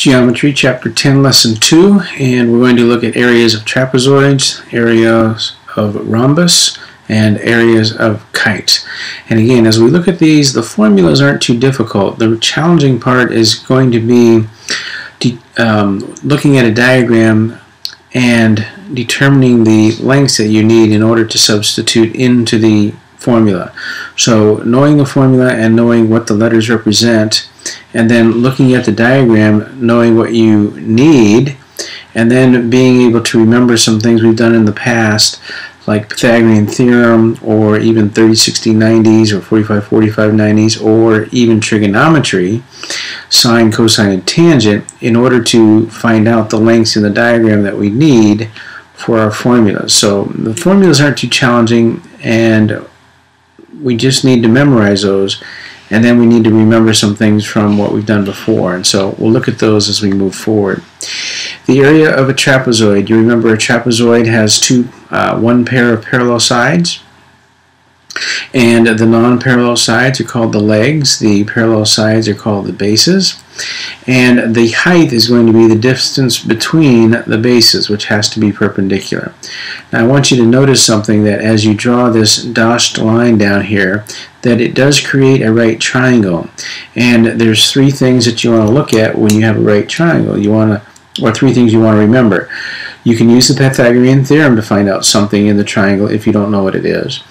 Geometry, Chapter 10, Lesson 2, and we're going to look at areas of trapezoids, areas of rhombus, and areas of kites. And again, as we look at these, the formulas aren't too difficult. The challenging part is going to be looking at a diagram and determining the lengths that you need in order to substitute into the formula. So knowing the formula and knowing what the letters represent, and then looking at the diagram, knowing what you need, and then being able to remember some things we've done in the past, like Pythagorean theorem, or even 30-60-90s, or 45-45-90s, or even trigonometry, sine, cosine, and tangent, in order to find out the lengths in the diagram that we need for our formulas. So the formulas aren't too challenging, and we just need to memorize those, and then we need to remember some things from what we've done before, and so we'll look at those as we move forward. The area of a trapezoid, you remember a trapezoid has one pair of parallel sides, and the non-parallel sides are called the legs, the parallel sides are called the bases, and the height is going to be the distance between the bases, which has to be perpendicular. Now I want you to notice something, that as you draw this dashed line down here, that it does create a right triangle. And there's three things that you want to look at when you have a right triangle. Or three things you want to remember. You can use the Pythagorean theorem to find out something in the triangle if you don't know what it is.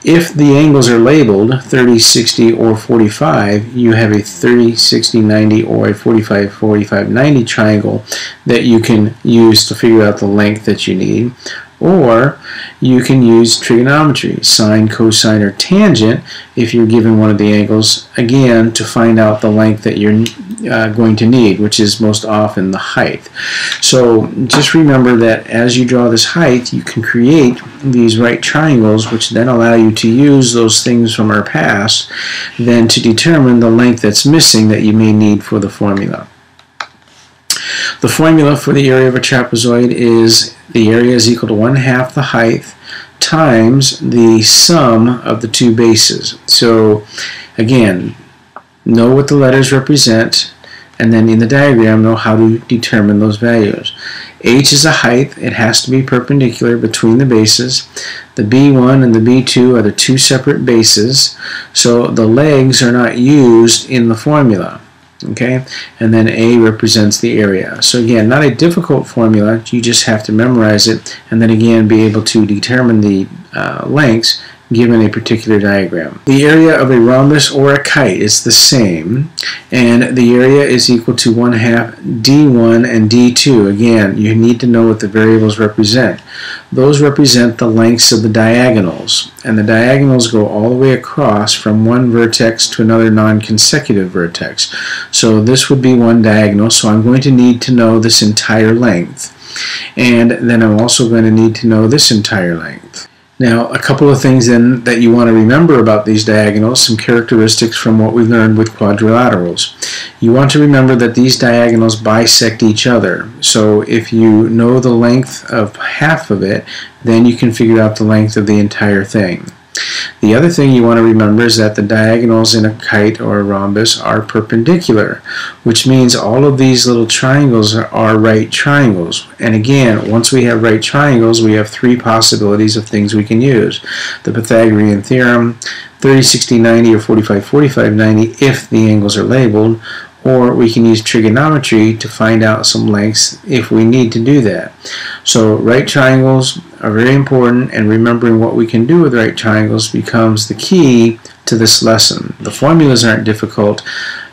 If the angles are labeled 30, 60, or 45, you have a 30, 60, 90, or a 45, 45, 90 triangle that you can use to figure out the length that you need. Or you can use trigonometry, sine, cosine, or tangent, if you're given one of the angles, again, to find out the length that you're going to need, which is most often the height. So just remember that as you draw this height, you can create these right triangles, which then allow you to use those things from our past then to determine the length that's missing that you may need for the formula. The formula for the area of a trapezoid is the area is equal to 1/2 the height times the sum of the two bases. So again, know what the letters represent, and then in the diagram know how to determine those values. H is a height. It has to be perpendicular between the bases. The B1 and the B2 are the two separate bases, so the legs are not used in the formula. Okay, and then A represents the area. So again, not a difficult formula, you just have to memorize it, and then again be able to determine the lengths given a particular diagram. The area of a rhombus or a kite is the same, and the area is equal to 1/2 D1 and D2. Again, you need to know what the variables represent. Those represent the lengths of the diagonals, and the diagonals go all the way across from one vertex to another non-consecutive vertex. So this would be one diagonal, so I'm going to need to know this entire length, and then I'm also going to need to know this entire length. Now, a couple of things then that you want to remember about these diagonals, some characteristics from what we learned with quadrilaterals. You want to remember that these diagonals bisect each other. So if you know the length of half of it, then you can figure out the length of the entire thing. The other thing you want to remember is that the diagonals in a kite or a rhombus are perpendicular, which means all of these little triangles are right triangles. And again, once we have right triangles, we have three possibilities of things we can use. The Pythagorean theorem, 30, 60, 90, or 45, 45, 90 if the angles are labeled, or we can use trigonometry to find out some lengths if we need to do that. So right triangles are very important, and remembering what we can do with right triangles becomes the key to this lesson. The formulas aren't difficult.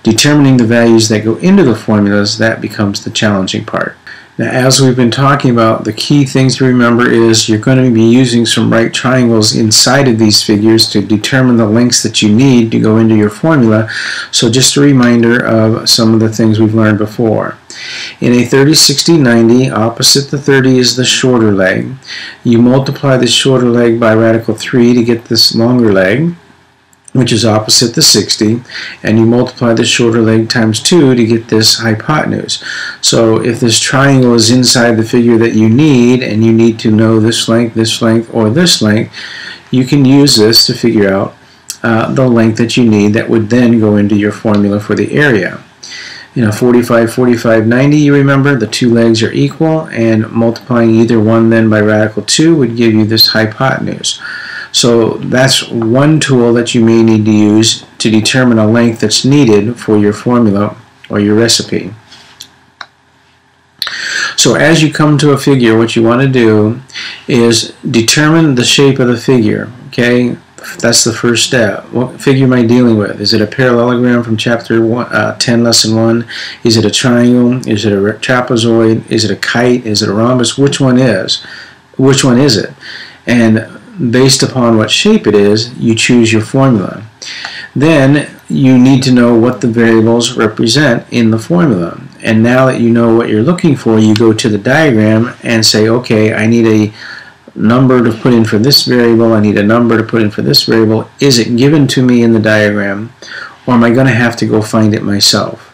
Determining the values that go into the formulas, that becomes the challenging part. Now, as we've been talking about, the key things to remember is you're going to be using some right triangles inside of these figures to determine the lengths that you need to go into your formula. So just a reminder of some of the things we've learned before. In a 30, 60, 90, opposite the 30 is the shorter leg. You multiply the shorter leg by radical 3 to get this longer leg, which is opposite the 60, and you multiply the shorter leg times 2 to get this hypotenuse. So if this triangle is inside the figure that you need, and you need to know this length, or this length, you can use this to figure out the length that you need that would then go into your formula for the area. 45, 45, 90, you remember, the two legs are equal, and multiplying either one then by radical 2 would give you this hypotenuse. So that's one tool that you may need to use to determine a length that's needed for your formula or your recipe. So as you come to a figure, what you want to do is determine the shape of the figure. Okay, that's the first step. What figure am I dealing with? Is it a parallelogram from chapter 10, lesson 1? Is it a triangle? Is it a trapezoid? Is it a kite? Is it a rhombus? Which one is? Which one is it? And based upon what shape it is, you choose your formula. Then you need to know what the variables represent in the formula. And now that you know what you're looking for, you go to the diagram and say, okay, I need a number to put in for this variable, I need a number to put in for this variable. Is it given to me in the diagram, or am I going to have to go find it myself?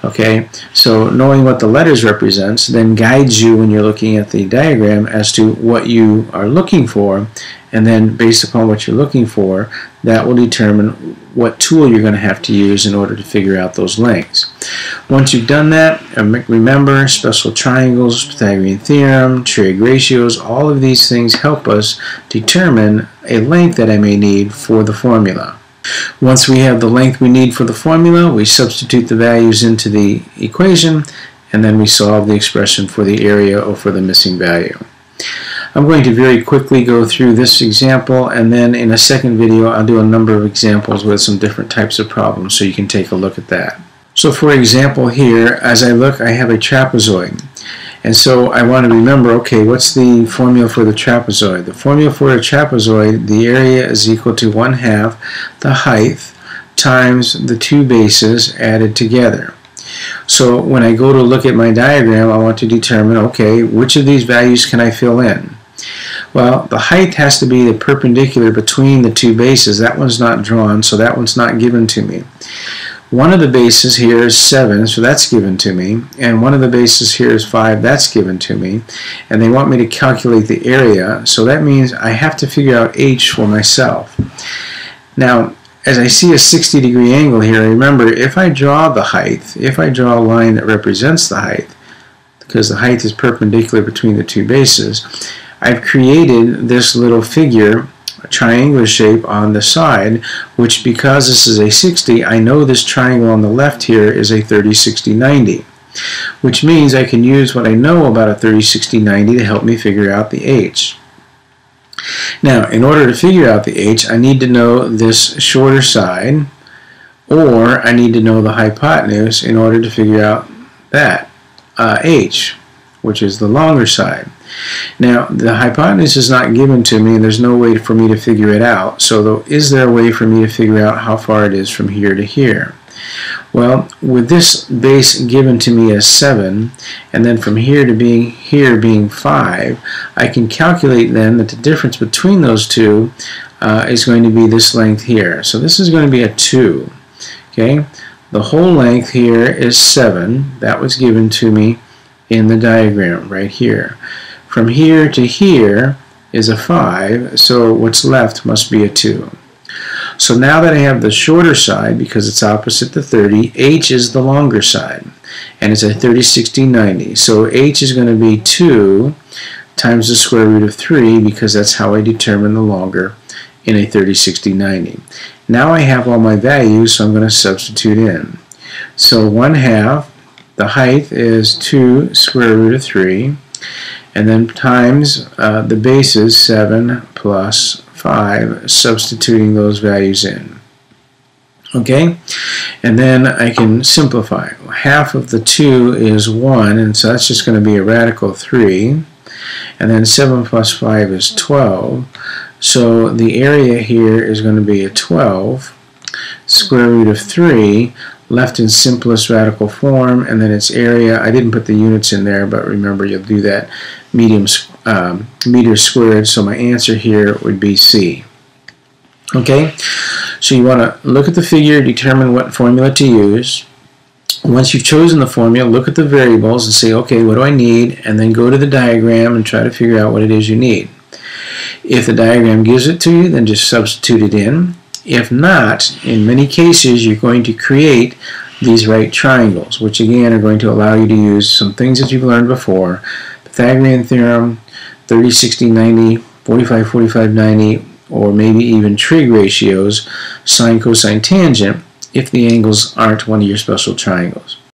Okay, so knowing what the letters represents then guides you when you're looking at the diagram as to what you are looking for, and then based upon what you're looking for, that will determine what tool you're going to have to use in order to figure out those lengths. Once you've done that, remember special triangles, Pythagorean theorem, trig ratios, all of these things help us determine a length that I may need for the formula. Once we have the length we need for the formula, we substitute the values into the equation, and then we solve the expression for the area or for the missing value. I'm going to very quickly go through this example, and then in a second video I'll do a number of examples with some different types of problems so you can take a look at that. So for example here, as I look, I have a trapezoid. And so I want to remember, okay, what's the formula for the trapezoid? The formula for a trapezoid, the area is equal to 1/2 the height times the two bases added together. So when I go to look at my diagram, I want to determine, okay, which of these values can I fill in? Well, the height has to be the perpendicular between the two bases. That one's not drawn, so that one's not given to me. One of the bases here is 7, so that's given to me, and one of the bases here is 5, that's given to me, and they want me to calculate the area, so that means I have to figure out h for myself. Now, as I see a 60-degree angle here, remember, if I draw the height, if I draw a line that represents the height, because the height is perpendicular between the two bases, I've created this little figure, a triangular shape on the side, which because this is a 60, I know this triangle on the left here is a 30, 60, 90, which means I can use what I know about a 30, 60, 90 to help me figure out the h. Now, in order to figure out the h, I need to know this shorter side, or I need to know the hypotenuse in order to figure out that, h, which is the longer side. Now, the hypotenuse is not given to me, and there's no way for me to figure it out. So is there a way for me to figure out how far it is from here to here? Well, with this base given to me as 7, and then from here to being 5, I can calculate then that the difference between those two is going to be this length here. So this is going to be a 2. Okay, the whole length here is 7. That was given to me in the diagram right here. From here to here is a 5, so what's left must be a 2. So now that I have the shorter side, because it's opposite the 30, h is the longer side, and it's a 30, 60, 90. So h is going to be 2 times the square root of 3, because that's how I determine the longer in a 30, 60, 90. Now I have all my values, so I'm going to substitute in. So 1/2, the height is 2 square root of 3, and then times the base is 7 plus 5, substituting those values in. Okay, and then I can simplify. Half of the 2 is 1, and so that's just going to be a radical 3, and then 7 plus 5 is 12, so the area here is going to be a 12 square root of 3, left in simplest radical form, and then its area, I didn't put the units in there, but remember you'll do that meters squared, so my answer here would be C. Okay, so you want to look at the figure, determine what formula to use. Once you've chosen the formula, look at the variables and say, okay, what do I need? And then go to the diagram and try to figure out what it is you need. If the diagram gives it to you, then just substitute it in. If not, in many cases, you're going to create these right triangles, which again are going to allow you to use some things that you've learned before: Pythagorean theorem, 30, 60, 90, 45, 45, 90, or maybe even trig ratios, sine, cosine, tangent, if the angles aren't one of your special triangles.